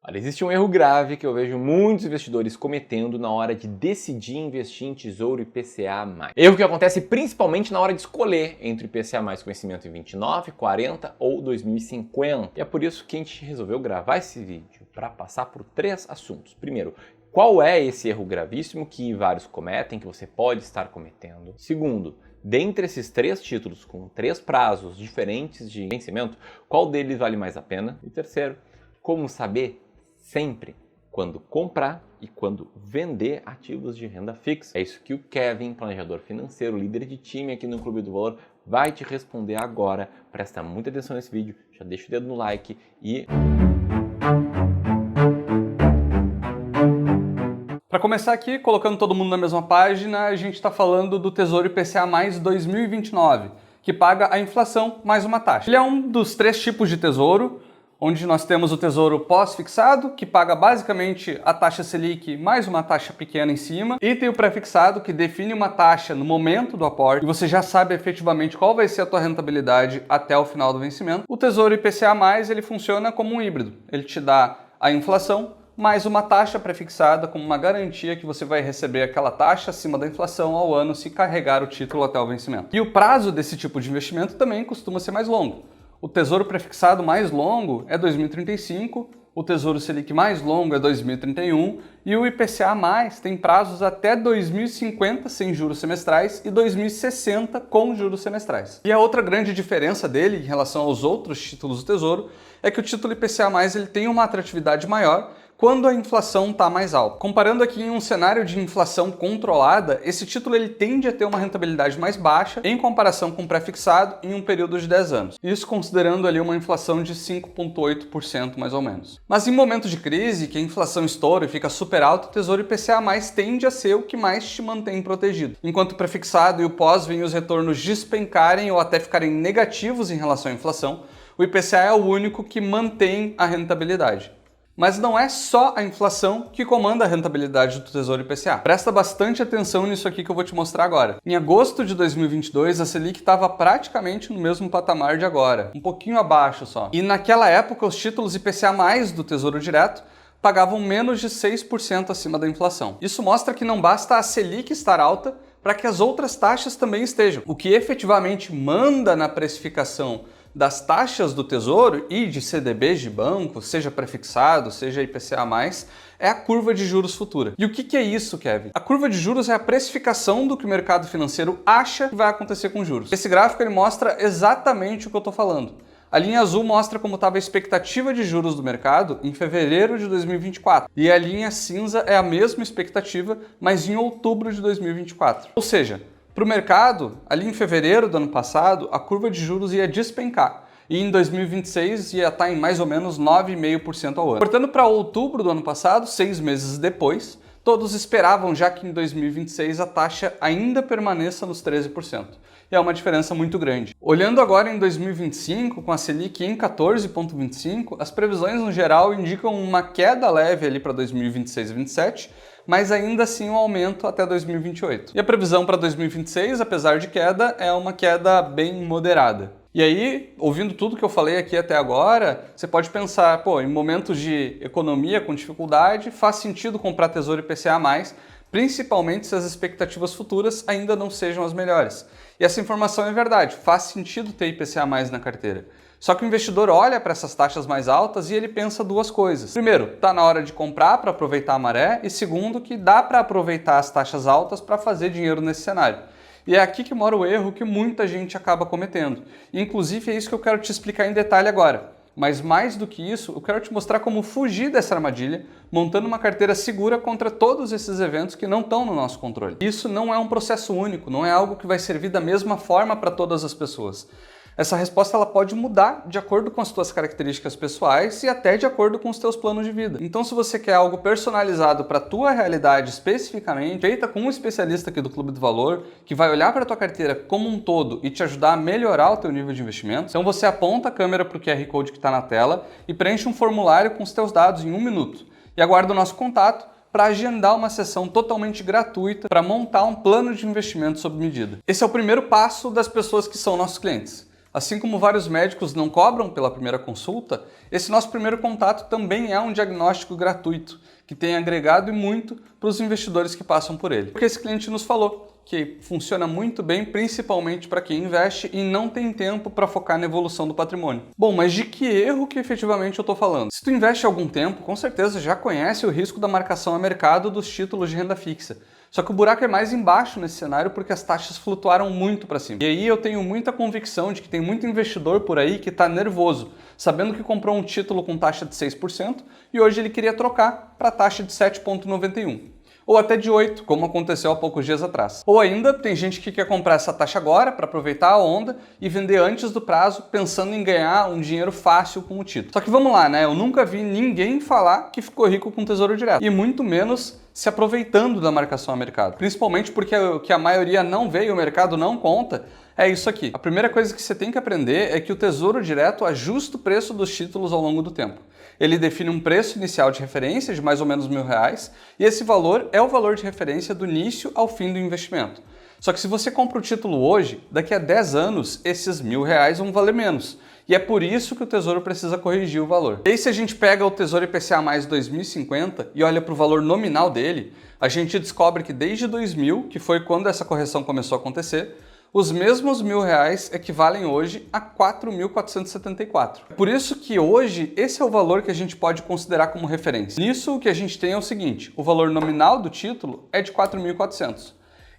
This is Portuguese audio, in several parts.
Olha, existe um erro grave que eu vejo muitos investidores cometendo na hora de decidir investir em Tesouro IPCA+. Erro que acontece principalmente na hora de escolher entre IPCA+, com vencimento em 29, 40 ou 2050. E é por isso que a gente resolveu gravar esse vídeo, para passar por 3 assuntos. Primeiro, qual é esse erro gravíssimo que vários cometem, que você pode estar cometendo? Segundo, dentre esses 3 títulos com 3 prazos diferentes de vencimento, qual deles vale mais a pena? E terceiro, como saber sempre quando comprar e quando vender ativos de renda fixa. É isso que o Kevin, planejador financeiro, líder de time aqui no Clube do Valor, vai te responder agora. Presta muita atenção nesse vídeo, já deixa o dedo no like e... Para começar aqui, colocando todo mundo na mesma página, a gente está falando do Tesouro IPCA+ 2029, que paga a inflação mais uma taxa. Ele é um dos 3 tipos de tesouro, onde nós temos o tesouro pós-fixado, que paga basicamente a taxa Selic mais uma taxa pequena em cima, e tem o pré-fixado, que define uma taxa no momento do aporte, e você já sabe efetivamente qual vai ser a tua rentabilidade até o final do vencimento. O tesouro IPCA+, ele funciona como um híbrido. Ele te dá a inflação mais uma taxa pré-fixada como uma garantia que você vai receber aquela taxa acima da inflação ao ano se carregar o título até o vencimento. E o prazo desse tipo de investimento também costuma ser mais longo. O tesouro prefixado mais longo é 2035, o tesouro Selic mais longo é 2031 e o IPCA+ tem prazos até 2050 sem juros semestrais e 2060 com juros semestrais. E a outra grande diferença dele em relação aos outros títulos do tesouro é que o título IPCA+ ele tem uma atratividade maior quando a inflação está mais alta. Comparando aqui em um cenário de inflação controlada, esse título ele tende a ter uma rentabilidade mais baixa em comparação com o pré-fixado em um período de 10 anos. Isso considerando ali uma inflação de 5,8% mais ou menos. Mas em momentos de crise, que a inflação estoura e fica super alta, o Tesouro IPCA+ tende a ser o que mais te mantém protegido. Enquanto o pré-fixado e o pós veem os retornos despencarem ou até ficarem negativos em relação à inflação, o IPCA é o único que mantém a rentabilidade. Mas não é só a inflação que comanda a rentabilidade do Tesouro IPCA. Presta bastante atenção nisso aqui que eu vou te mostrar agora. Em agosto de 2022, a Selic estava praticamente no mesmo patamar de agora, um pouquinho abaixo só. E naquela época, os títulos IPCA+ do Tesouro Direto pagavam menos de 6% acima da inflação. Isso mostra que não basta a Selic estar alta para que as outras taxas também estejam. O que efetivamente manda na precificação das taxas do Tesouro e de CDBs de banco, seja prefixado, seja IPCA+, é a curva de juros futura. E o que é isso, Kevin? A curva de juros é a precificação do que o mercado financeiro acha que vai acontecer com juros. Esse gráfico ele mostra exatamente o que eu estou falando. A linha azul mostra como estava a expectativa de juros do mercado em fevereiro de 2024. E a linha cinza é a mesma expectativa, mas em outubro de 2024. Ou seja, para o mercado, ali em fevereiro do ano passado, a curva de juros ia despencar. E em 2026 ia estar em mais ou menos 9,5% ao ano. Portanto, para outubro do ano passado, 6 meses depois, todos esperavam já que em 2026 a taxa ainda permaneça nos 13%. E é uma diferença muito grande. Olhando agora em 2025, com a Selic em 14,25%, as previsões no geral indicam uma queda leve ali para 2026 e 2027, mas ainda assim um aumento até 2028. E a previsão para 2026, apesar de queda, é uma queda bem moderada. E aí, ouvindo tudo que eu falei aqui até agora, você pode pensar, pô, em momentos de economia com dificuldade, faz sentido comprar Tesouro IPCA+, principalmente se as expectativas futuras ainda não sejam as melhores. E essa informação é verdade, faz sentido ter IPCA+ na carteira. Só que o investidor olha para essas taxas mais altas e ele pensa 2 coisas. Primeiro, está na hora de comprar para aproveitar a maré, e segundo, que dá para aproveitar as taxas altas para fazer dinheiro nesse cenário. E é aqui que mora o erro que muita gente acaba cometendo. Inclusive é isso que eu quero te explicar em detalhe agora. Mas mais do que isso, eu quero te mostrar como fugir dessa armadilha, montando uma carteira segura contra todos esses eventos que não estão no nosso controle. Isso não é um processo único, não é algo que vai servir da mesma forma para todas as pessoas. Essa resposta ela pode mudar de acordo com as tuas características pessoais e até de acordo com os teus planos de vida. Então, se você quer algo personalizado para a tua realidade especificamente, feita com um especialista aqui do Clube do Valor, que vai olhar para a tua carteira como um todo e te ajudar a melhorar o teu nível de investimento, então você aponta a câmera para o QR Code que está na tela e preenche um formulário com os teus dados em 1 minuto. E aguarda o nosso contato para agendar uma sessão totalmente gratuita para montar um plano de investimento sob medida. Esse é o primeiro passo das pessoas que são nossos clientes. Assim como vários médicos não cobram pela primeira consulta, esse nosso primeiro contato também é um diagnóstico gratuito, que tem agregado e muito para os investidores que passam por ele. Porque esse cliente nos falou que funciona muito bem, principalmente para quem investe e não tem tempo para focar na evolução do patrimônio. Bom, mas de que erro que efetivamente eu estou falando? Se tu investe há algum tempo, com certeza já conhece o risco da marcação a mercado dos títulos de renda fixa. Só que o buraco é mais embaixo nesse cenário porque as taxas flutuaram muito para cima. E aí eu tenho muita convicção de que tem muito investidor por aí que está nervoso, sabendo que comprou um título com taxa de 6% e hoje ele queria trocar para a taxa de 7,91%. Ou até de 8, como aconteceu há poucos dias atrás. Ou ainda, tem gente que quer comprar essa taxa agora para aproveitar a onda e vender antes do prazo, pensando em ganhar um dinheiro fácil com o título. Só que vamos lá, né? Eu nunca vi ninguém falar que ficou rico com Tesouro Direto. E muito menos se aproveitando da marcação a mercado. Principalmente porque o que a maioria não vê e o mercado não conta é isso aqui. A primeira coisa que você tem que aprender é que o Tesouro Direto ajusta o preço dos títulos ao longo do tempo. Ele define um preço inicial de referência de mais ou menos R$1.000 e esse valor é o valor de referência do início ao fim do investimento. Só que se você compra o título hoje, daqui a 10 anos esses R$1.000 vão valer menos. E é por isso que o Tesouro precisa corrigir o valor. E aí se a gente pega o Tesouro IPCA mais 2050 e olha para o valor nominal dele, a gente descobre que desde 2000, que foi quando essa correção começou a acontecer, os mesmos R$1.000 equivalem hoje a 4.474. Por isso que hoje esse é o valor que a gente pode considerar como referência. Nisso o que a gente tem é o seguinte, o valor nominal do título é de 4.400.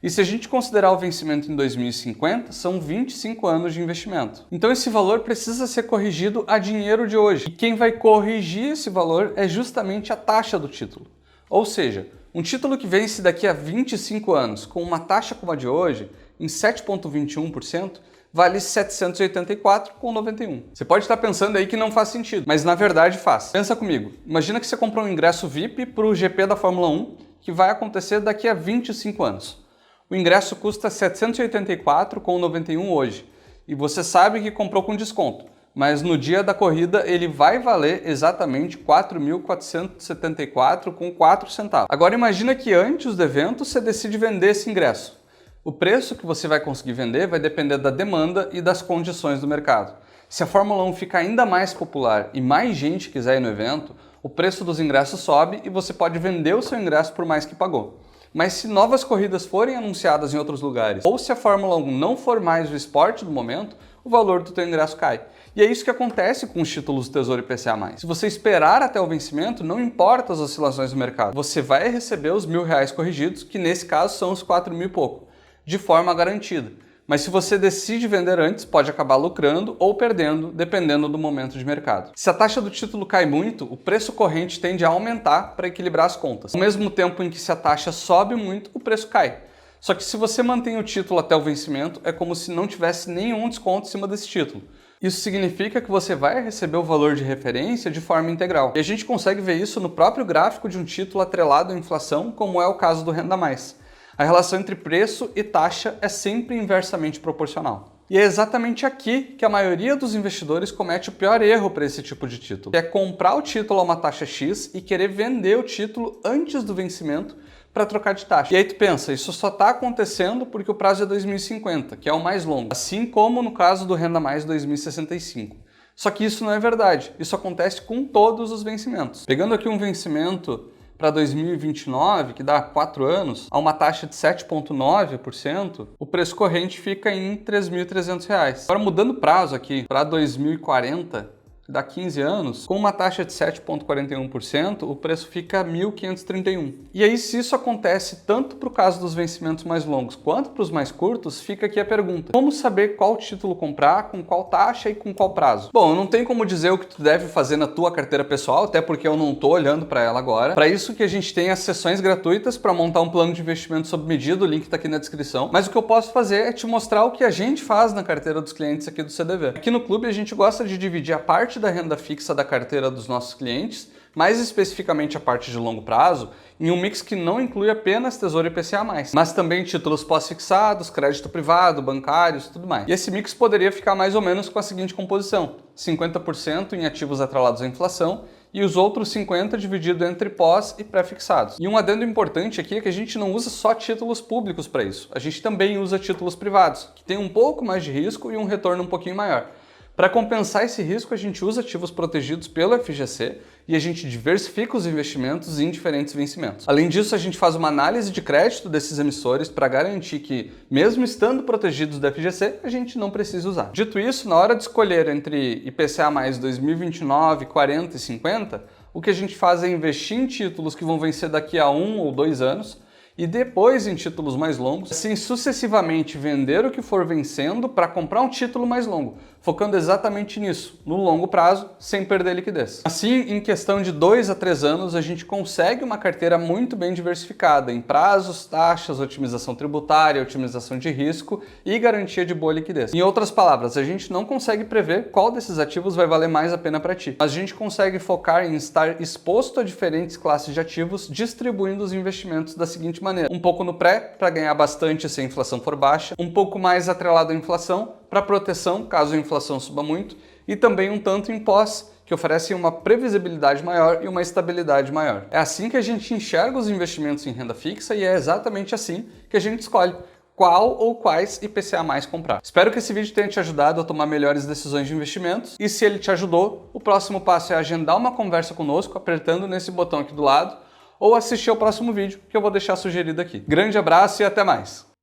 E se a gente considerar o vencimento em 2050, são 25 anos de investimento. Então esse valor precisa ser corrigido a dinheiro de hoje. E quem vai corrigir esse valor é justamente a taxa do título. Ou seja, um título que vence daqui a 25 anos com uma taxa como a de hoje, em 7,21%, vale R$ 784,91. Você pode estar pensando aí que não faz sentido, mas na verdade faz. Pensa comigo, imagina que você comprou um ingresso VIP para o GP da Fórmula 1, que vai acontecer daqui a 25 anos. O ingresso custa R$ 784,91 hoje, e você sabe que comprou com desconto, mas no dia da corrida ele vai valer exatamente R$ 4.474,04. Agora imagina que antes do evento você decide vender esse ingresso. O preço que você vai conseguir vender vai depender da demanda e das condições do mercado. Se a Fórmula 1 ficar ainda mais popular e mais gente quiser ir no evento, o preço dos ingressos sobe e você pode vender o seu ingresso por mais que pagou. Mas se novas corridas forem anunciadas em outros lugares, ou se a Fórmula 1 não for mais o esporte do momento, o valor do teu ingresso cai. E é isso que acontece com os títulos do Tesouro IPCA+. Se você esperar até o vencimento, não importa as oscilações do mercado. Você vai receber os R$1.000 corrigidos, que nesse caso são os 4.000 e pouco, de forma garantida. Mas se você decide vender antes, pode acabar lucrando ou perdendo, dependendo do momento de mercado. Se a taxa do título cai muito, o preço corrente tende a aumentar para equilibrar as contas. Ao mesmo tempo em que se a taxa sobe muito, o preço cai. Só que se você mantém o título até o vencimento, é como se não tivesse nenhum desconto em cima desse título. Isso significa que você vai receber o valor de referência de forma integral. E a gente consegue ver isso no próprio gráfico de um título atrelado à inflação, como é o caso do Renda Mais. A relação entre preço e taxa é sempre inversamente proporcional. E é exatamente aqui que a maioria dos investidores comete o pior erro para esse tipo de título, que é comprar o título a uma taxa X e querer vender o título antes do vencimento para trocar de taxa. E aí tu pensa, isso só está acontecendo porque o prazo é 2050, que é o mais longo, assim como no caso do Renda Mais 2065. Só que isso não é verdade, isso acontece com todos os vencimentos. Pegando aqui um vencimento para 2029, que dá 4 anos, a uma taxa de 7,9%, o preço corrente fica em R$ 3.300. Agora mudando o prazo aqui para 2040, que dá 15 anos, com uma taxa de 7,41%, o preço fica R$ 1.531. E aí, se isso acontece tanto para o caso dos vencimentos mais longos quanto para os mais curtos, fica aqui a pergunta: como saber qual título comprar, com qual taxa e com qual prazo? Bom, eu não tenho como dizer o que tu deve fazer na tua carteira pessoal, até porque eu não estou olhando para ela agora. Para isso que a gente tem as sessões gratuitas para montar um plano de investimento sob medida, o link está aqui na descrição. Mas o que eu posso fazer é te mostrar o que a gente faz na carteira dos clientes aqui do CDV. Aqui no clube a gente gosta de dividir a parte da renda fixa da carteira dos nossos clientes, mais especificamente a parte de longo prazo, em um mix que não inclui apenas Tesouro IPCA+, mas também títulos pós-fixados, crédito privado, bancários, tudo mais. E esse mix poderia ficar mais ou menos com a seguinte composição: 50% em ativos atrelados à inflação e os outros 50 dividido entre pós e pré-fixados. E um adendo importante aqui é que a gente não usa só títulos públicos para isso. A gente também usa títulos privados, que tem um pouco mais de risco e um retorno um pouquinho maior. Para compensar esse risco, a gente usa ativos protegidos pelo FGC e a gente diversifica os investimentos em diferentes vencimentos. Além disso, a gente faz uma análise de crédito desses emissores para garantir que, mesmo estando protegidos do FGC, a gente não precisa usar. Dito isso, na hora de escolher entre IPCA mais 2029, 40 e 50, o que a gente faz é investir em títulos que vão vencer daqui a 1 ou 2 anos, e depois em títulos mais longos, assim sucessivamente vender o que for vencendo para comprar um título mais longo, focando exatamente nisso, no longo prazo, sem perder liquidez. Assim, em questão de 2 a 3 anos, a gente consegue uma carteira muito bem diversificada em prazos, taxas, otimização tributária, otimização de risco e garantia de boa liquidez. Em outras palavras, a gente não consegue prever qual desses ativos vai valer mais a pena para ti, mas a gente consegue focar em estar exposto a diferentes classes de ativos, distribuindo os investimentos da seguinte maneira: um pouco no pré, para ganhar bastante se a inflação for baixa, um pouco mais atrelado à inflação, para proteção caso a inflação suba muito, e também um tanto em pós, que oferecem uma previsibilidade maior e uma estabilidade maior. É assim que a gente enxerga os investimentos em renda fixa e é exatamente assim que a gente escolhe qual ou quais IPCA mais comprar. Espero que esse vídeo tenha te ajudado a tomar melhores decisões de investimentos, e se ele te ajudou, o próximo passo é agendar uma conversa conosco apertando nesse botão aqui do lado, ou assistir ao próximo vídeo que eu vou deixar sugerido aqui. Grande abraço e até mais!